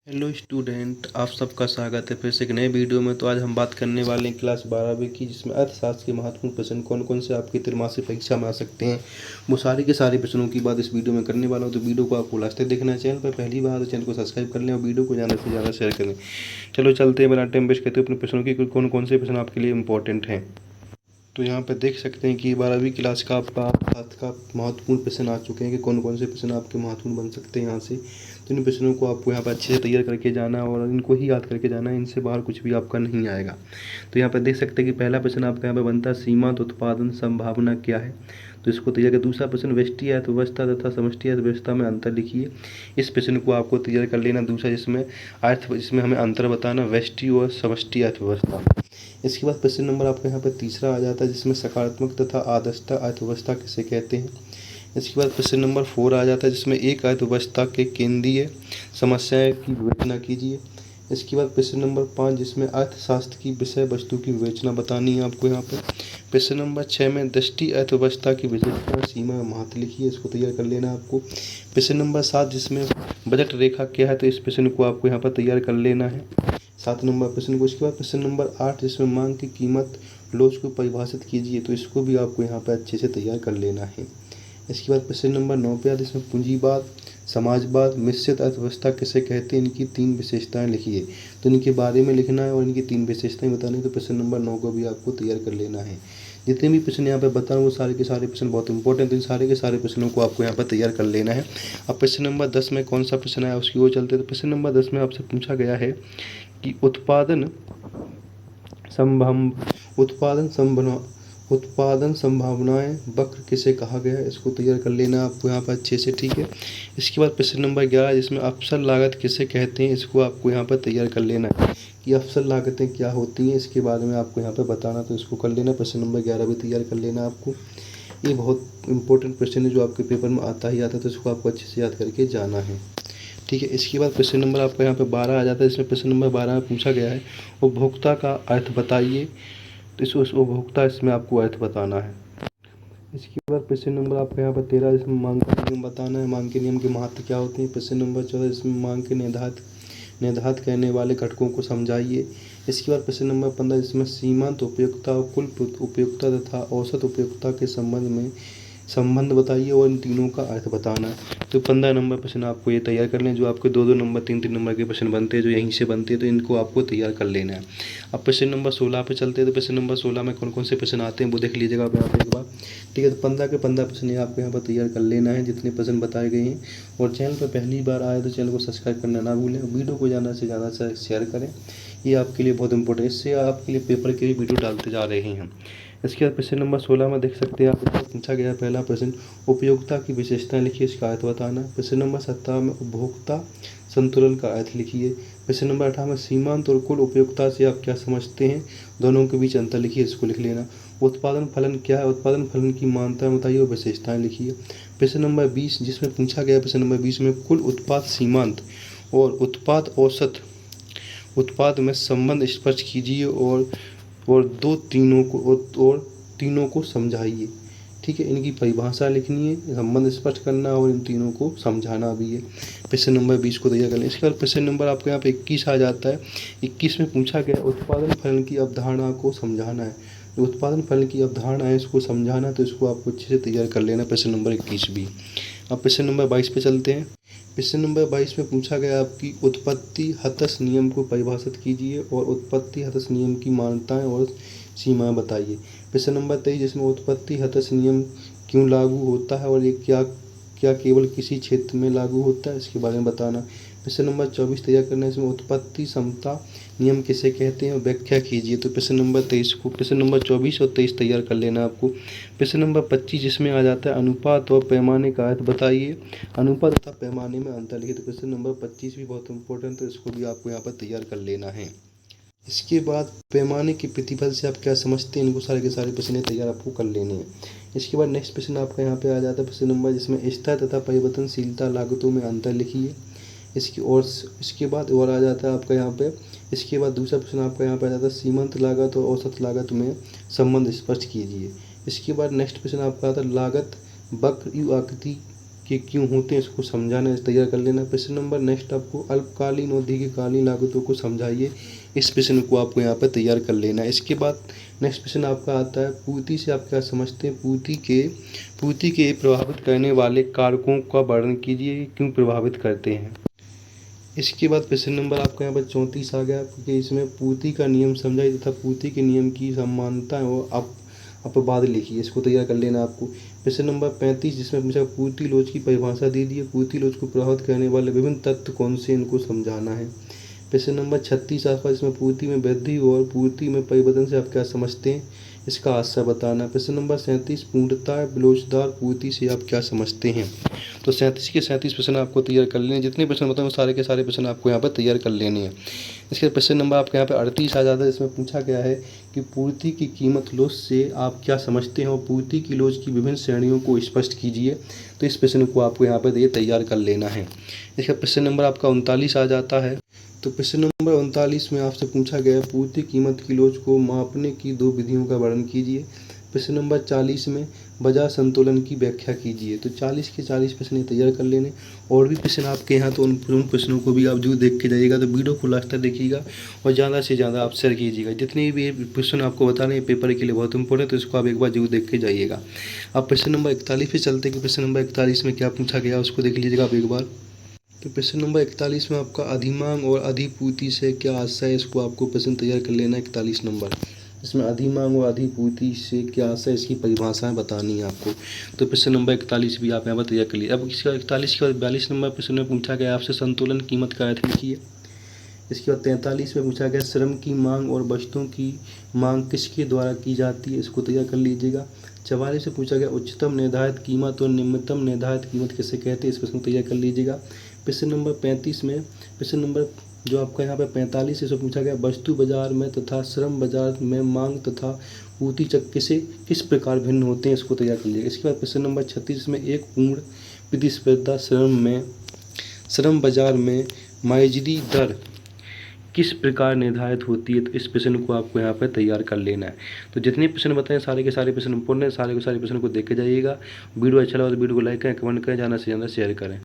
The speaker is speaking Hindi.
हेलो स्टूडेंट, आप सबका स्वागत है फिर से एक नए वीडियो में। तो आज हम बात करने वाले हैं क्लास 12वीं की, जिसमें अर्थशास्त्र के महत्वपूर्ण प्रश्न कौन कौन से आपकी त्रैमासिक परीक्षा में आ सकते हैं, वो सारे के सारे प्रश्नों की बात इस वीडियो में करने वाला हूँ। तो वीडियो को आपको लास्ट तक देखना है। चैनल पर पहली बार तो चैनल को सब्सक्राइब कर लें और वीडियो को ज़्यादा से ज़्यादा शेयर करें। चलो चलते हैं, बिना टाइम वेस्ट करते अपने प्रश्नों की कौन कौन से प्रश्न आपके लिए इंपॉर्टेंट हैं। तो यहाँ पर देख सकते हैं कि 12वीं क्लास का आपका अर्थशास्त्र का महत्वपूर्ण प्रश्न आ चुके हैं कि कौन कौन से प्रश्न आपके महत्वपूर्ण बन सकते हैं यहाँ से। तो इन प्रश्नों को आपको यहाँ पर अच्छे से तैयार करके जाना है और इनको ही याद करके जाना है, इनसे बाहर कुछ भी आपका नहीं आएगा। तो यहाँ पर देख सकते हैं कि पहला प्रश्न आपका यहाँ पर बनता है, सीमांत उत्पादन संभावना क्या है। तो इसको तैयार कर। दूसरा प्रश्न, व्यष्टि अर्थव्यवस्था तथा समष्टि अर्थव्यवस्था में अंतर लिखिए। इस प्रश्न को आपको तैयार कर लेना। दूसरा जिसमें हमें अंतर बताना, व्यष्टि और समष्टि अर्थव्यवस्था। इसके बाद प्रश्न नंबर आपका यहाँ पर तीसरा आ जाता है, जिसमें सकारात्मक तथा आदर्शता अर्थव्यवस्था किसे कहते हैं। इसके बाद प्रश्न नंबर 4 आ जाता है, जिसमें एक अर्थव्यवस्था के केंद्रीय समस्याएं की विवेचना कीजिए। इसके बाद प्रश्न नंबर 5, जिसमें अर्थशास्त्र की विषय वस्तु की विवेचना बतानी है आपको यहाँ पर। प्रश्न नंबर 6 में दृष्टि अर्थव्यवस्था की विशेषता सीमा महत्व लिखिए, इसको तैयार कर लेना आपको। प्रश्न नंबर 7, जिसमें बजट रेखा क्या है, तो इस प्रश्न को आपको यहाँ पर तैयार कर लेना है, 7 नंबर प्रश्न को। इसके बाद प्रश्न नंबर 8, जिसमें मांग की कीमत लॉस को परिभाषित कीजिए, तो इसको भी आपको यहाँ पर अच्छे से तैयार कर लेना है। इसके बाद प्रश्न नंबर 9 पे आता है, इसमें पूंजीवाद, समाजवाद, मिश्रित अर्थव्यवस्था किसे कहते हैं, इनकी 3 विशेषताएं लिखिए। तो इनके बारे में लिखना है और इनकी 3 विशेषताएं बतानी है। तो प्रश्न नंबर 9 को भी आपको तैयार कर लेना है। जितने भी प्रश्न यहाँ पे बता रहा हूँ वो सारे के सारे प्रश्न बहुत इंपॉर्टेंट, तो इन सारे के सारे प्रश्नों को आपको यहाँ पर तैयार कर लेना है। अब प्रश्न नंबर 10 में कौन सा प्रश्न आया उसकी ओर चलते हैं। तो प्रश्न नंबर 10 में आपसे पूछा गया है कि उत्पादन संभावनाएं वक्र किसे कहा गया है, इसको तैयार कर लेना आपको यहाँ पर अच्छे से, ठीक है। इसके बाद प्रश्न नंबर 11, जिसमें अवसर लागत किसे कहते हैं, इसको आपको यहाँ पर तैयार कर लेना है कि अवसर लागतें क्या होती हैं, इसके बारे में आपको यहाँ पर बताना। तो इसको कर लेना, प्रश्न नंबर 11 भी तैयार कर लेना आपको। ये बहुत इंपॉर्टेंट क्वेश्चन है जो आपके पेपर में आता ही आता है, तो इसको आपको अच्छे से याद करके जाना है, ठीक है। इसके बाद प्रश्न नंबर आपका यहाँ पे 12 आ जाता है, इसमें प्रश्न नंबर 12 में पूछा गया है, उपभोक्ता का अर्थ बताइए। तो इस उपभोक्ता इसमें आपको अर्थ बताना है। इसके बाद प्रश्न नंबर आपका यहाँ पर 13, जिसमें मांग का नियम बताना है, मांग के नियम के महत्व क्या होते हैं। प्रश्न नंबर 14, जिसमें मांग के निर्धारित करने वाले घटकों को समझाइए। इसके बाद प्रश्न नंबर 15, जिसमें सीमांत उपयोगिता और कुल उपयोगिता तथा औसत उपयोगिता के संबंध बताइए और इन तीनों का अर्थ बताना है। तो 15 नंबर प्रश्न आपको ये तैयार कर लें, जो आपके 2-2 नंबर 3-3 नंबर के प्रश्न बनते हैं, जो यहीं से बनते हैं, तो इनको आपको तैयार कर लेना है। अब प्रश्न नंबर 16 पे चलते हैं। तो प्रश्न नंबर 16 में कौन कौन से प्रश्न आते हैं वो देख लीजिएगा आप यहाँ पे एक बार, ठीक है। तो 15 के 15 प्रश्न आपको यहाँ पर तैयार कर लेना है, जितने प्रश्न बताए गए हैं। और चैनल पर पहली बार आए तो चैनल को सब्सक्राइब करना ना भूलें, वीडियो को ज़्यादा से ज़्यादा शेयर करें, ये आपके लिए बहुत इंपॉर्टेंट है। इससे आपके लिए पेपर के भी वीडियो डालते जा रहे हैं। इसके बाद प्रश्न नंबर 16 में देख सकते हैं आप, पूछा गया पहला प्रश्न, उपयोगिता की विशेषताएं लिखिए, इसका अर्थ बताना। प्रश्न नंबर 17 में उपभोक्ता संतुलन का अर्थ लिखिए। प्रश्न नंबर 18 में सीमांत और कुल उपयोगिता से आप क्या समझते हैं, दोनों के बीच अंतर लिखिए, इसको लिख लेना। उत्पादन फलन क्या है, उत्पादन फलन की मान्यता बताइए और विशेषताएं लिखिए। प्रश्न नंबर 20, जिसमें पूछा गया प्रश्न नंबर 20 में कुल उत्पाद सीमांत और उत्पाद औसत उत्पाद में संबंध स्पष्ट कीजिए और तीनों को समझाइए, ठीक है। इनकी परिभाषा लिखनी है, संबंध स्पष्ट करना और इन तीनों को समझाना भी है। प्रश्न नंबर 20 को तैयार कर लें। इसके बाद प्रश्न नंबर आपको यहाँ पे 21 आ जाता है। 21 में पूछा गया उत्पादन फलन की अवधारणा को समझाना है। जो उत्पादन फलन की अवधारणा है इसको समझाना, तो इसको आपको अच्छे से तैयार कर लेना, प्रश्न नंबर 21 भी। अब प्रश्न नंबर 22 पे चलते हैं। प्रश्न नंबर 22 में पूछा गया आपकी उत्पत्ति हतस नियम को परिभाषित कीजिए और उत्पत्ति हतस नियम की मान्यताएं और सीमाएं बताइए। प्रश्न नंबर 23, जिसमें उत्पत्ति हतस नियम क्यों लागू होता है और ये क्या केवल किसी क्षेत्र में लागू होता है, इसके बारे में बताना। प्रश्न नंबर 24 तैयार करना है, इसमें उत्पत्ति समता नियम किसे कहते हैं और व्याख्या कीजिए। तो प्रश्न नंबर 24 और 23 तैयार कर लेना आपको। प्रश्न नंबर 25, जिसमें आ जाता है अनुपात और पैमाने का अर्थ बताइए, अनुपात तथा पैमाने में अंतर लिखिए। तो प्रश्न नंबर 25 भी बहुत इंपॉर्टेंट है, इसको भी आपको यहाँ पर तैयार कर लेना है। इसके बाद पैमाने के प्रतिफल से आप क्या समझते हैं, इनको सारे के सारे प्रश्न तैयार आपको कर लेने हैं। इसके बाद नेक्स्ट प्रश्न आपका यहाँ पे आ जाता है प्रश्न नंबर, जिसमें स्थिर तथा परिवर्तनशीलता लागतों में अंतर लिखिए। इसके बाद और आ जाता है आपका यहाँ पे, इसके बाद दूसरा प्रश्न आपका यहाँ पे आ जाता है सीमांत लागत और औसत लागत में संबंध स्पष्ट कीजिए। इसके बाद नेक्स्ट प्रश्न आपका आता है लागत वक्र यू आकृति के क्यों होते हैं इसको समझाना, तैयार कर लेना। प्रश्न नंबर नेक्स्ट आपको अल्पकालीन और दीर्घकालीन लागतों को समझाइए, इस प्रश्न को आपको यहाँ पर तैयार कर लेना है। इसके बाद नेक्स्ट प्रश्न आपका आता है पूर्ति से आप क्या समझते हैं, पूर्ति के प्रभावित करने वाले कारकों का वर्णन कीजिए, क्यों प्रभावित करते हैं। इसके बाद प्रश्न नंबर आपका यहाँ पर 34 आ गया, क्योंकि इसमें पूर्ति का नियम समझाइए तथा पूर्ति के नियम की समानता और अपवाद लिखिए, इसको तैयार कर लेना आपको। प्रश्न नंबर 35 जिसमें पूछा पूर्ति लोच की परिभाषा दे दी है, पूर्ति लोच को प्रभावित करने वाले विभिन्न तत्व कौन से, इनको समझाना है। प्रश्न नंबर 36 आपका इसमें पूर्ति में वृद्धि और पूर्ति में परिवर्तन से आप क्या समझते हैं, इसका आशय बताना। प्रश्न नंबर 37 पूर्णता लोचदार पूर्ति से आप क्या समझते हैं। तो 37 के 37 प्रश्न आपको तैयार कर लेने, जितने प्रश्न बताए वो सारे के सारे प्रश्न आपको यहाँ पर तैयार कर लेने हैं। इसके प्रश्न नंबर आपके यहाँ पे 38 आ जाता है, इसमें पूछा गया है कि पूर्ति की कीमत लोच से आप क्या समझते हैं और पूर्ति की लोच की विभिन्न श्रेणियों को स्पष्ट कीजिए। तो इस प्रश्न को आपको यहाँ पर ये तैयार कर लेना है। इसका प्रश्न नंबर आपका 39 आ जाता है। तो प्रश्न नंबर 39 में आपसे पूछा गया पूर्ति कीमत की लोच को मापने की दो विधियों का वर्णन कीजिए। प्रश्न नंबर 40 में बाजार संतुलन की व्याख्या कीजिए। तो 40 के 40 प्रश्न तैयार कर लेने। और भी प्रश्न आपके यहाँ तो उन प्रश्नों को भी आप जो देख के जाइएगा, तो वीडियो को लास्ट तक देखिएगा और ज़्यादा से ज़्यादा आप शेयर कीजिएगा। जितने भी प्रश्न आपको बताने हैं पेपर के लिए बहुत इंपॉर्टेंट, तो इसको आप एक बार जरूर देख के जाइएगा। अब प्रश्न नंबर 41 पे चलते कि प्रश्न नंबर 41 में क्या पूछा गया उसको देख लीजिएगा आप एक बार। तो प्रश्न नंबर 41 में आपका अधिमांग और अधिपूर्ति से क्या आशय है, इसको आपको प्रश्न तैयार कर लेना है। 41 नंबर इसमें अधिमांग और अधिपूर्ति से क्या आशय, इसकी परिभाषाएं बतानी है आपको। तो प्रश्न नंबर 41 भी आप यहाँ पर तैयार कर लीजिए। अब इसका 41 के बाद 42 नंबर प्रश्न में पूछा गया आपसे संतुलन कीमत का अर्थ लिखिए। इसके बाद 43 में पूछा गया श्रम की मांग और वस्तुओं की मांग किसके द्वारा की जाती है, इसको तैयार कर लीजिएगा। 44 से पूछा गया उच्चतम निर्धारित कीमत और निम्नतम निर्धारित कीमत किसे कहते हैं, इस प्रश्न को तैयार कर लीजिएगा। प्रश्न नंबर 35 में प्रश्न नंबर जो आपका यहाँ पे 45 से पूछा गया वस्तु बाजार में तथा श्रम बाजार में मांग तथा पूर्ति चक्र से किस प्रकार भिन्न होते हैं, इसको तैयार कर लीजिएगा। इसके बाद प्रश्न नंबर 36 में एक पूर्ण प्रतिस्पर्धा श्रम बाजार में मजदूरी दर किस प्रकार निर्धारित होती है, तो इस प्रश्न को आपको यहाँ पर तैयार कर लेना है। तो जितने प्रश्न बताएं सारे के सारे प्रश्न इंपॉर्टेंट है, सारे के सारे प्रश्न को देख के जाइएगा। वीडियो अच्छा लगा तो वीडियो को लाइक करें, कमेंट करें, ज़्यादा से ज़्यादा शेयर करें।